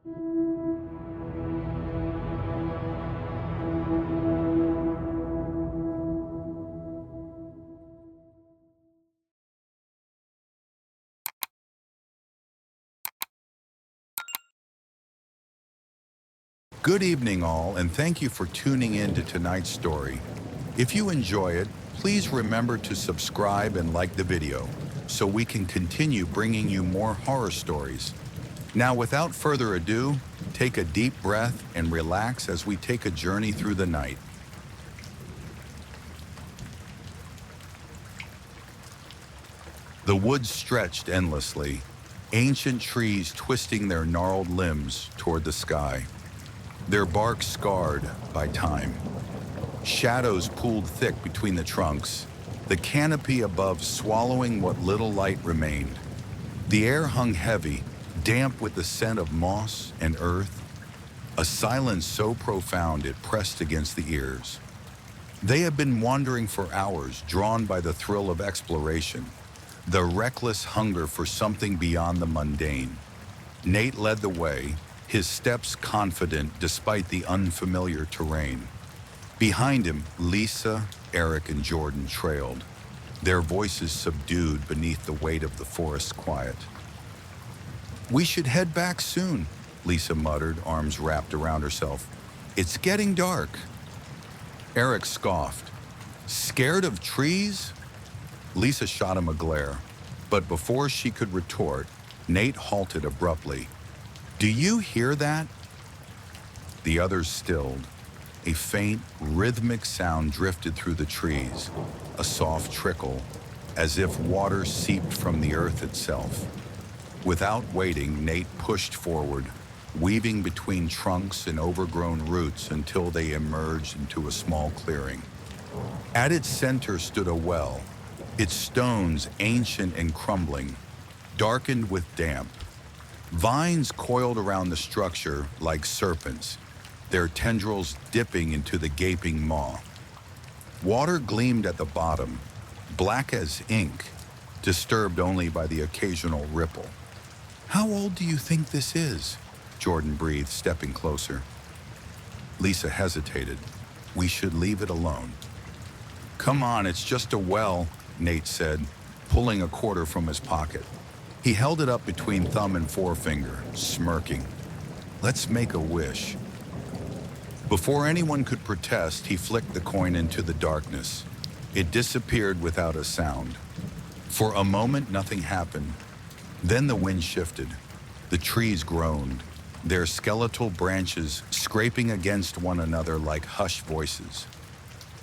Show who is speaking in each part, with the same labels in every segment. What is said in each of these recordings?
Speaker 1: Good evening, all, and thank you for tuning in to tonight's story. If you enjoy it, please remember to subscribe and like the video so we can continue bringing you more horror stories. Now, without further ado, take a deep breath and relax as we take a journey through the night. The woods stretched endlessly, ancient trees twisting their gnarled limbs toward the sky, their bark scarred by time. Shadows pooled thick between the trunks, the canopy above swallowing what little light remained. The air hung heavy, damp with the scent of moss and earth, a silence so profound it pressed against the ears. They had been wandering for hours, drawn by the thrill of exploration, the reckless hunger for something beyond the mundane. Nate led the way, his steps confident despite the unfamiliar terrain. Behind him, Lisa, Eric, and Jordan trailed, their voices subdued beneath the weight of the forest's quiet. "We should head back soon," Lisa muttered, arms wrapped around herself. "It's getting dark." Eric scoffed. "Scared of trees?" Lisa shot him a glare, but before she could retort, Nate halted abruptly. "Do you hear that?" The others stilled. A faint, rhythmic sound drifted through the trees, a soft trickle, as if water seeped from the earth itself. Without waiting, Nate pushed forward, weaving between trunks and overgrown roots until they emerged into a small clearing. At its center stood a well, its stones ancient and crumbling, darkened with damp. Vines coiled around the structure like serpents, their tendrils dipping into the gaping maw. Water gleamed at the bottom, black as ink, disturbed only by the occasional ripple. "How old do you think this is?" Jordan breathed, stepping closer. Lisa hesitated. "We should leave it alone." "Come on, it's just a well," Nate said, pulling a quarter from his pocket. He held it up between thumb and forefinger, smirking. "Let's make a wish." Before anyone could protest, he flicked the coin into the darkness. It disappeared without a sound. For a moment, nothing happened. Then the wind shifted. The trees groaned, their skeletal branches scraping against one another like hushed voices.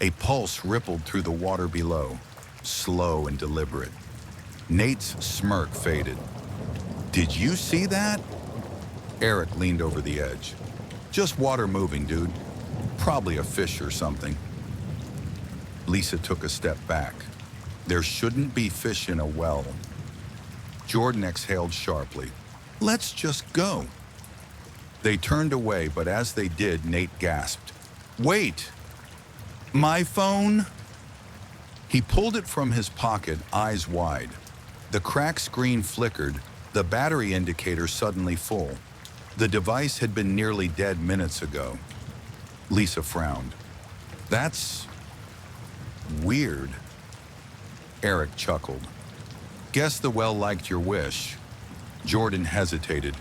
Speaker 1: A pulse rippled through the water below, slow and deliberate. Nate's smirk faded. "Did you see that?" Eric leaned over the edge. "Just water moving, dude. Probably a fish or something." Lisa took a step back. "There shouldn't be fish in a well." Jordan exhaled sharply. "Let's just go." They turned away, but as they did, Nate gasped. "Wait! My phone?" He pulled it from his pocket, eyes wide. The cracked screen flickered, the battery indicator suddenly full. The device had been nearly dead minutes ago. Lisa frowned. "That's weird." Eric chuckled. "Guess the well liked your wish." Jordan hesitated.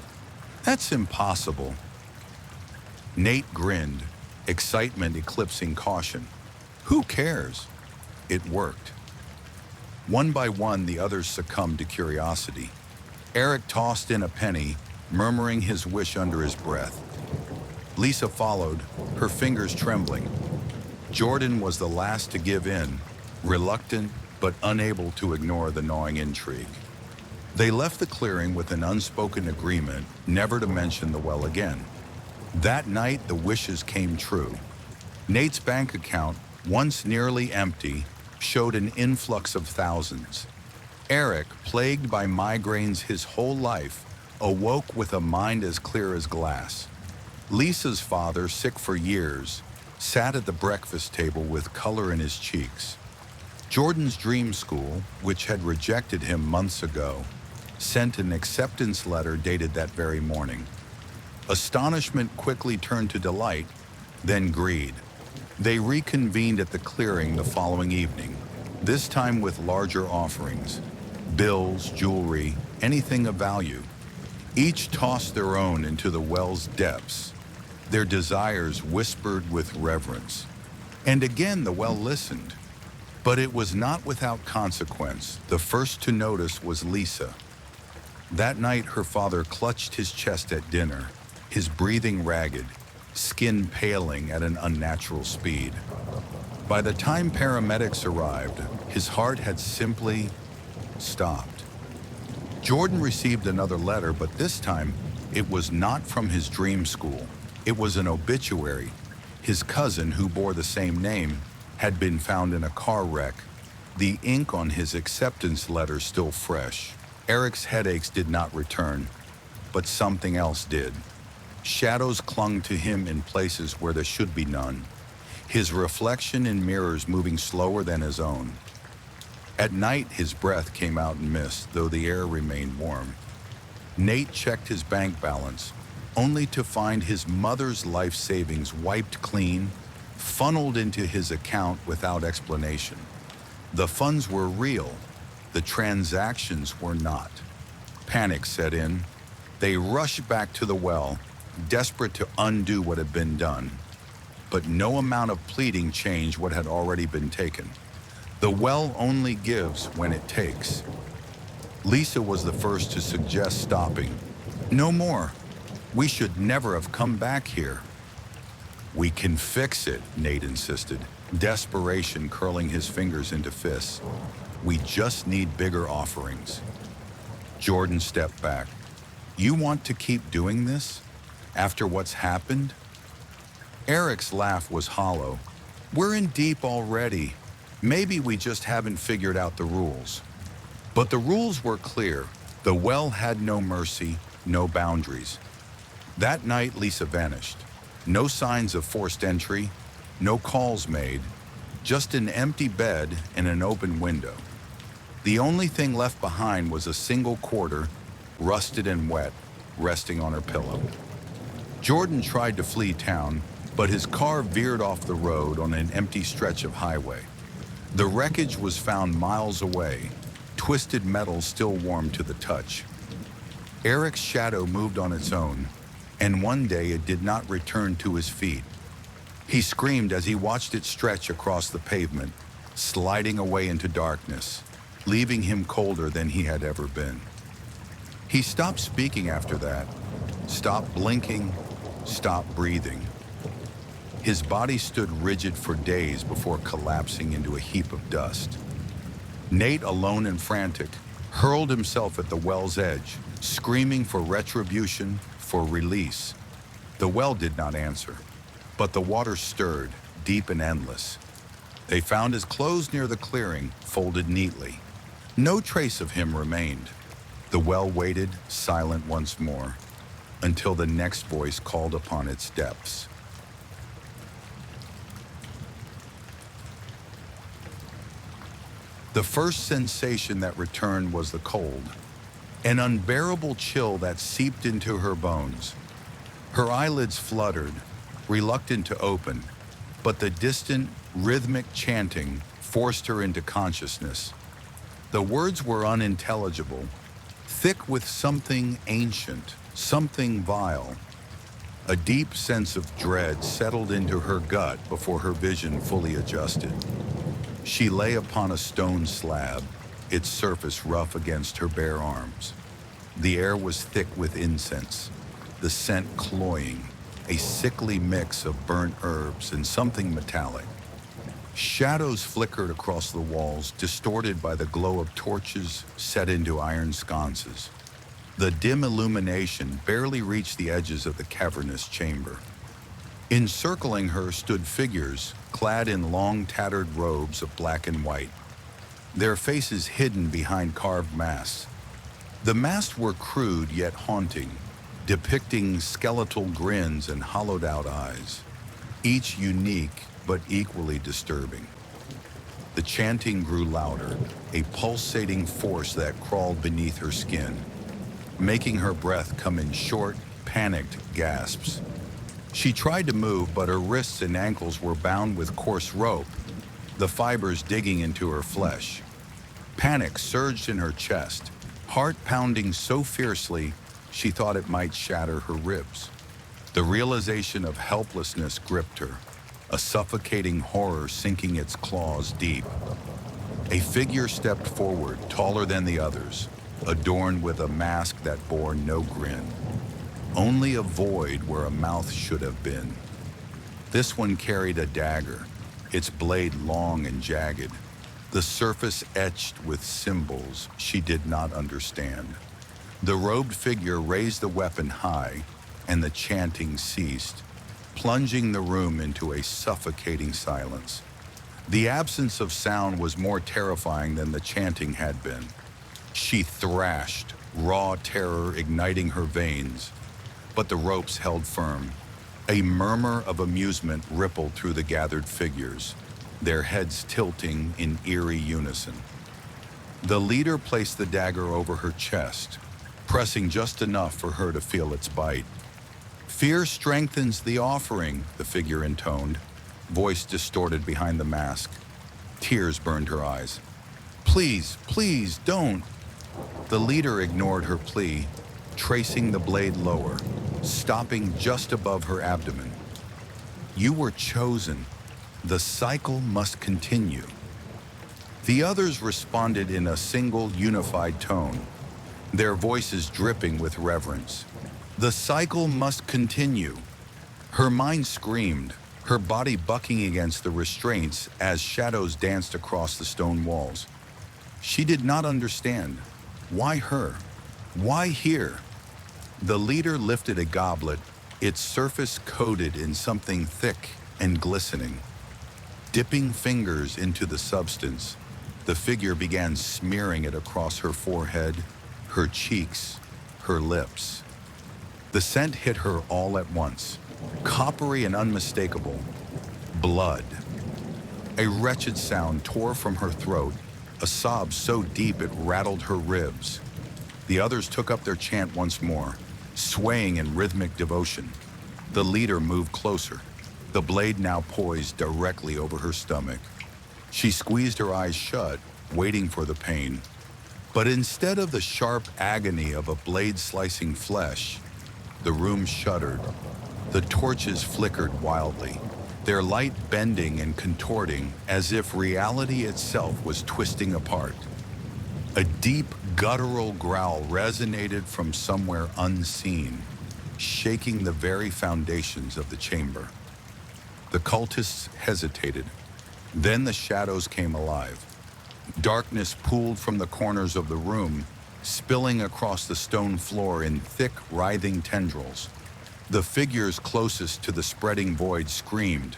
Speaker 1: "That's impossible." Nate grinned, excitement eclipsing caution. "Who cares?" It worked. One by one, the others succumbed to curiosity. Eric tossed in a penny, murmuring his wish under his breath. Lisa followed, her fingers trembling. Jordan was the last to give in, reluctant but unable to ignore the gnawing intrigue. They left the clearing with an unspoken agreement never to mention the well again. That night, the wishes came true. Nate's bank account, once nearly empty, showed an influx of thousands. Eric, plagued by migraines his whole life, awoke with a mind as clear as glass. Lisa's father, sick for years, sat at the breakfast table with color in his cheeks. Jordan's dream school, which had rejected him months ago, sent an acceptance letter dated that very morning. Astonishment quickly turned to delight, then greed. They reconvened at the clearing the following evening, this time with larger offerings, bills, jewelry, anything of value. Each tossed their own into the well's depths, their desires whispered with reverence. And again the well listened. But it was not without consequence. The first to notice was Lisa. That night her father clutched his chest at dinner, his breathing ragged, skin paling at an unnatural speed. By the time paramedics arrived, his heart had simply stopped. Jordan received another letter, but this time it was not from his dream school. It was an obituary. His cousin, who bore the same name, had been found in a car wreck, the ink on his acceptance letter still fresh. Eric's headaches did not return, but something else did. Shadows clung to him in places where there should be none, his reflection in mirrors moving slower than his own. At night, his breath came out in mist, though the air remained warm. Nate checked his bank balance, only to find his mother's life savings wiped clean, funneled into his account without explanation. The funds were real, the transactions were not. Panic set in. They rushed back to the well, desperate to undo what had been done. But no amount of pleading changed what had already been taken. The well only gives when it takes. Lisa was the first to suggest stopping. No more. We should never have come back here. We can fix it, Nate insisted, desperation curling his fingers into fists. We just need bigger offerings. Jordan stepped back. You want to keep doing this? After what's happened? Eric's laugh was hollow. We're in deep already. Maybe we just haven't figured out the rules. But the rules were clear. The well had no mercy, no boundaries. That night, Lisa vanished. No signs of forced entry, no calls made, just an empty bed and an open window. The only thing left behind was a single quarter, rusted and wet, resting on her pillow. Jordan tried to flee town, but his car veered off the road on an empty stretch of highway. The wreckage was found miles away, twisted metal still warm to the touch. Eric's shadow moved on its own, and one day it did not return to his feet. He screamed as he watched it stretch across the pavement, sliding away into darkness, leaving him colder than he had ever been. He stopped speaking after that, stopped blinking, stopped breathing. His body stood rigid for days before collapsing into a heap of dust. Nate, alone and frantic, hurled himself at the well's edge, screaming for retribution, for release. The well did not answer, but the water stirred, deep and endless. They found his clothes near the clearing, folded neatly. No trace of him remained. The well waited, silent once more, until the next voice called upon its depths. The first sensation that returned was the cold, an unbearable chill that seeped into her bones. Her eyelids fluttered, reluctant to open, but the distant, rhythmic chanting forced her into consciousness. The words were unintelligible, thick with something ancient, something vile. A deep sense of dread settled into her gut before her vision fully adjusted. She lay upon a stone slab, its surface rough against her bare arms. The air was thick with incense, the scent cloying, a sickly mix of burnt herbs and something metallic. Shadows flickered across the walls, distorted by the glow of torches set into iron sconces. The dim illumination barely reached the edges of the cavernous chamber. Encircling her stood figures clad in long, tattered robes of black and white, their faces hidden behind carved masks. The masks were crude yet haunting, depicting skeletal grins and hollowed-out eyes, each unique but equally disturbing. The chanting grew louder, a pulsating force that crawled beneath her skin, making her breath come in short, panicked gasps. She tried to move, but her wrists and ankles were bound with coarse rope, the fibers digging into her flesh. Panic surged in her chest, heart pounding so fiercely she thought it might shatter her ribs. The realization of helplessness gripped her, a suffocating horror sinking its claws deep. A figure stepped forward, taller than the others, adorned with a mask that bore no grin. Only a void where a mouth should have been. This one carried a dagger, its blade long and jagged, the surface etched with symbols she did not understand. The robed figure raised the weapon high, and the chanting ceased, plunging the room into a suffocating silence. The absence of sound was more terrifying than the chanting had been. She thrashed, raw terror igniting her veins, but the ropes held firm. A murmur of amusement rippled through the gathered figures, their heads tilting in eerie unison. The leader placed the dagger over her chest, pressing just enough for her to feel its bite. "Fear strengthens the offering," the figure intoned, voice distorted behind the mask. Tears burned her eyes. "Please, please, don't." The leader ignored her plea, tracing the blade lower, stopping just above her abdomen. "You were chosen. The cycle must continue." The others responded in a single, unified tone, their voices dripping with reverence. "The cycle must continue." Her mind screamed, her body bucking against the restraints as shadows danced across the stone walls. She did not understand. Why her? Why here? The leader lifted a goblet, its surface coated in something thick and glistening. Dipping fingers into the substance, the figure began smearing it across her forehead, her cheeks, her lips. The scent hit her all at once, coppery and unmistakable. Blood. A wretched sound tore from her throat, a sob so deep it rattled her ribs. The others took up their chant once more, swaying in rhythmic devotion. The leader moved closer, the blade now poised directly over her stomach. She squeezed her eyes shut, waiting for the pain. But instead of the sharp agony of a blade slicing flesh, the room shuddered. The torches flickered wildly, their light bending and contorting as if reality itself was twisting apart. A deep, guttural growl resonated from somewhere unseen, shaking the very foundations of the chamber. The cultists hesitated. Then the shadows came alive. Darkness pooled from the corners of the room, spilling across the stone floor in thick, writhing tendrils. The figures closest to the spreading void screamed,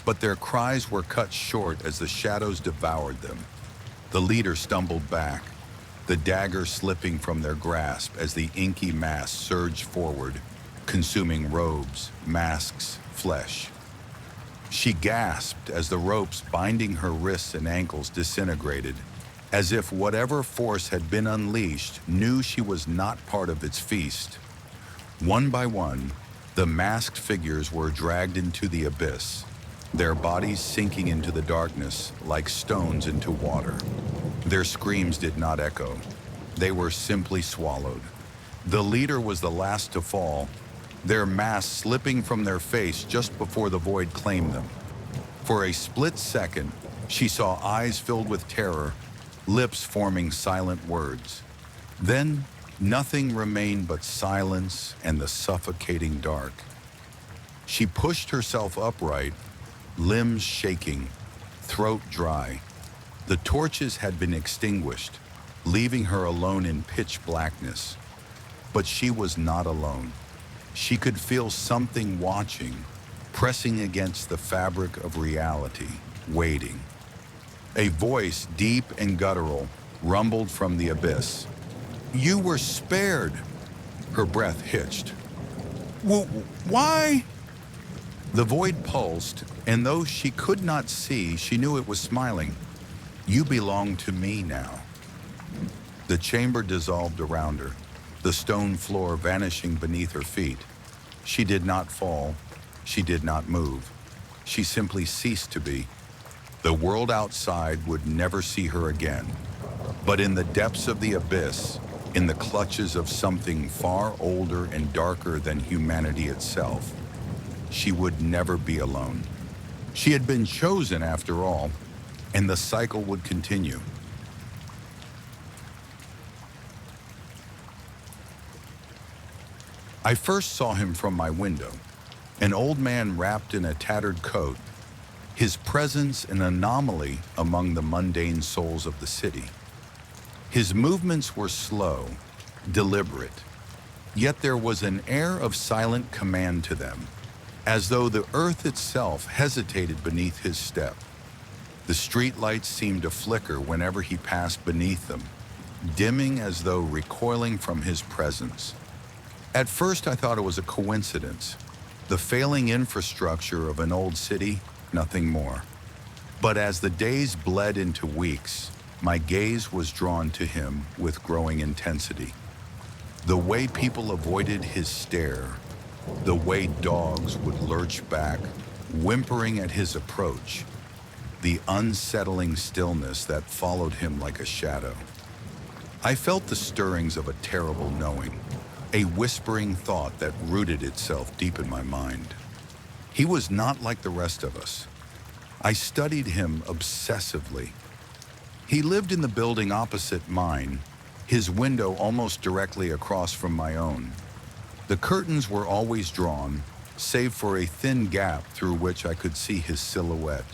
Speaker 1: but their cries were cut short as the shadows devoured them. The leader stumbled back, the dagger slipping from their grasp as the inky mass surged forward, consuming robes, masks, flesh. She gasped as the ropes binding her wrists and ankles disintegrated, as if whatever force had been unleashed knew she was not part of its feast. One by one, the masked figures were dragged into the abyss, their bodies sinking into the darkness like stones into water. Their screams did not echo. They were simply swallowed. The leader was the last to fall, their masks slipping from their face just before the void claimed them. For a split second, she saw eyes filled with terror, lips forming silent words. Then, nothing remained but silence and the suffocating dark. She pushed herself upright, limbs shaking, throat dry. The torches had been extinguished, leaving her alone in pitch blackness. But she was not alone. She could feel something watching, pressing against the fabric of reality, waiting. A voice, deep and guttural, rumbled from the abyss. "You were spared." Her breath hitched. Why?" The void pulsed, and though she could not see, she knew it was smiling. "You belong to me now." The chamber dissolved around her, the stone floor vanishing beneath her feet. She did not fall. She did not move. She simply ceased to be. The world outside would never see her again. But in the depths of the abyss, in the clutches of something far older and darker than humanity itself, she would never be alone. She had been chosen after all, and the cycle would continue. I first saw him from my window, an old man wrapped in a tattered coat, his presence an anomaly among the mundane souls of the city. His movements were slow, deliberate, yet there was an air of silent command to them, as though the earth itself hesitated beneath his step. The streetlights seemed to flicker whenever he passed beneath them, dimming as though recoiling from his presence. At first I thought it was a coincidence, the failing infrastructure of an old city, nothing more. But as the days bled into weeks, my gaze was drawn to him with growing intensity. The way people avoided his stare, the way dogs would lurch back, whimpering at his approach, the unsettling stillness that followed him like a shadow. I felt the stirrings of a terrible knowing, a whispering thought that rooted itself deep in my mind. He was not like the rest of us. I studied him obsessively. He lived in the building opposite mine, his window almost directly across from my own. The curtains were always drawn, save for a thin gap through which I could see his silhouette.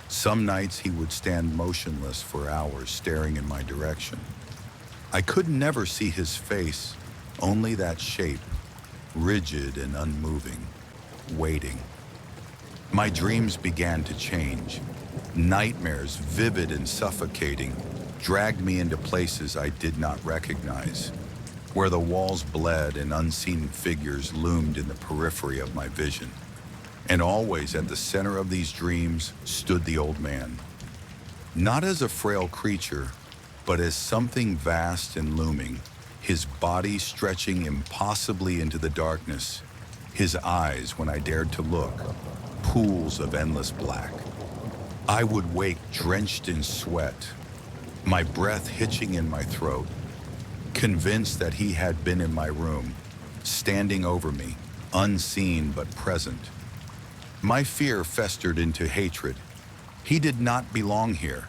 Speaker 1: Some nights he would stand motionless for hours, staring in my direction. I could never see his face, only that shape, rigid and unmoving, waiting. My dreams began to change. Nightmares, vivid and suffocating, dragged me into places I did not recognize, where the walls bled and unseen figures loomed in the periphery of my vision. And always at the center of these dreams stood the old man, not as a frail creature, but as something vast and looming, his body stretching impossibly into the darkness, his eyes, when I dared to look, pools of endless black. I would wake drenched in sweat, my breath hitching in my throat, convinced that he had been in my room, standing over me, unseen but present. My fear festered into hatred. He did not belong here.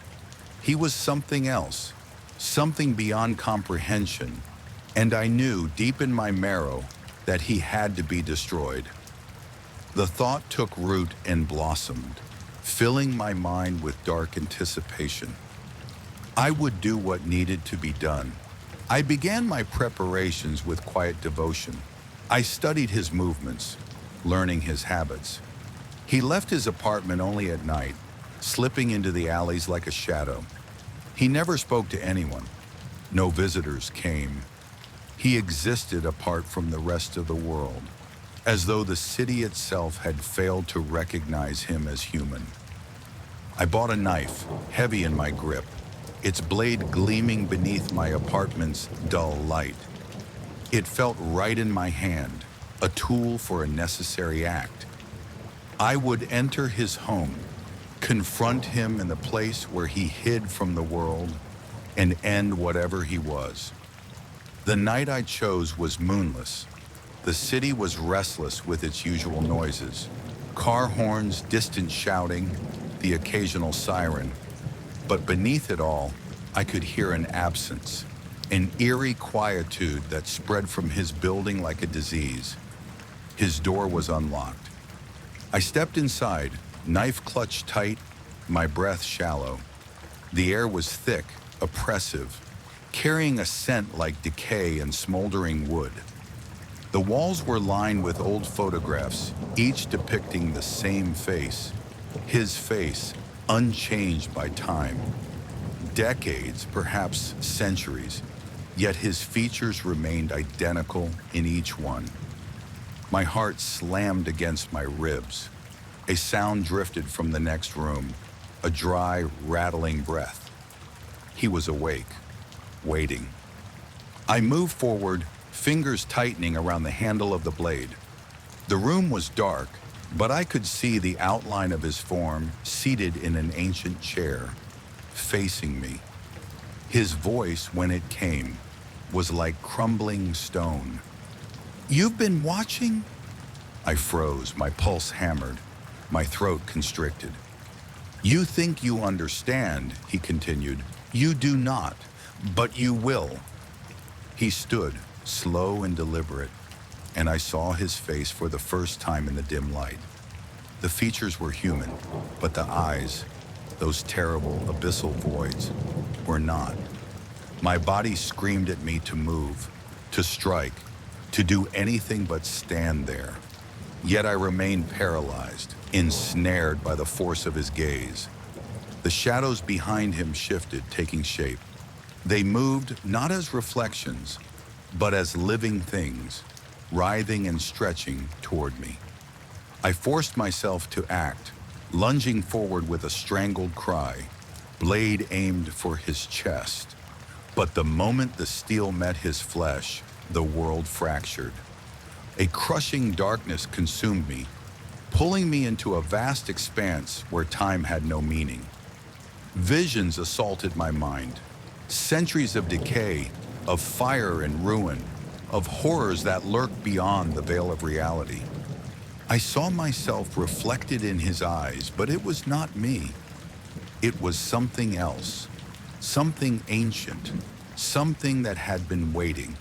Speaker 1: He was something else, something beyond comprehension, and I knew deep in my marrow that he had to be destroyed. The thought took root and blossomed, filling my mind with dark anticipation. I would do what needed to be done. I began my preparations with quiet devotion. I studied his movements, learning his habits. He left his apartment only at night, slipping into the alleys like a shadow. He never spoke to anyone. No visitors came. He existed apart from the rest of the world, as though the city itself had failed to recognize him as human. I bought a knife, heavy in my grip, its blade gleaming beneath my apartment's dull light. It felt right in my hand, a tool for a necessary act. I would enter his home, confront him in the place where he hid from the world, and end whatever he was. The night I chose was moonless. The city was restless with its usual noises. Car horns, distant shouting, the occasional siren. But beneath it all, I could hear an absence, an eerie quietude that spread from his building like a disease. His door was unlocked. I stepped inside, knife clutched tight, my breath shallow. The air was thick, oppressive, carrying a scent like decay and smoldering wood. The walls were lined with old photographs, each depicting the same face, his face, unchanged by time. Decades, perhaps centuries, yet his features remained identical in each one. My heart slammed against my ribs. A sound drifted from the next room, a dry, rattling breath. He was awake, waiting. I moved forward, fingers tightening around the handle of the blade. The room was dark, but I could see the outline of his form seated in an ancient chair, facing me. His voice, when it came, was like crumbling stone. "You've been watching?" I froze, my pulse hammered, my throat constricted. "You think you understand," he continued. "You do not, but you will." He stood, slow and deliberate, and I saw his face for the first time in the dim light. The features were human, but the eyes, those terrible abyssal voids, were not. My body screamed at me to move, to strike, to do anything but stand there. Yet I remained paralyzed, ensnared by the force of his gaze. The shadows behind him shifted, taking shape. They moved not as reflections, but as living things, writhing and stretching toward me. I forced myself to act, lunging forward with a strangled cry, blade aimed for his chest. But the moment the steel met his flesh, the world fractured. A crushing darkness consumed me, pulling me into a vast expanse where time had no meaning. Visions assaulted my mind, centuries of decay, of fire and ruin, of horrors that lurked beyond the veil of reality. I saw myself reflected in his eyes, but it was not me. It was something else, something ancient, something that had been waiting.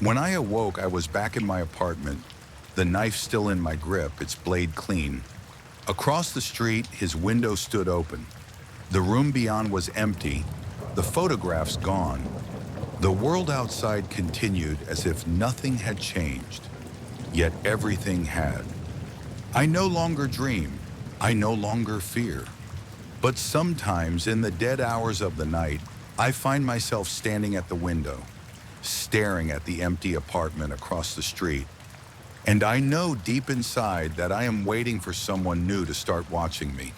Speaker 1: When I awoke, I was back in my apartment, the knife still in my grip, its blade clean. Across the street, his window stood open. The room beyond was empty, the photographs gone. The world outside continued as if nothing had changed, yet everything had. I no longer dream, I no longer fear. But sometimes in the dead hours of the night, I find myself standing at the window, staring at the empty apartment across the street. And I know deep inside that I am waiting for someone new to start watching me.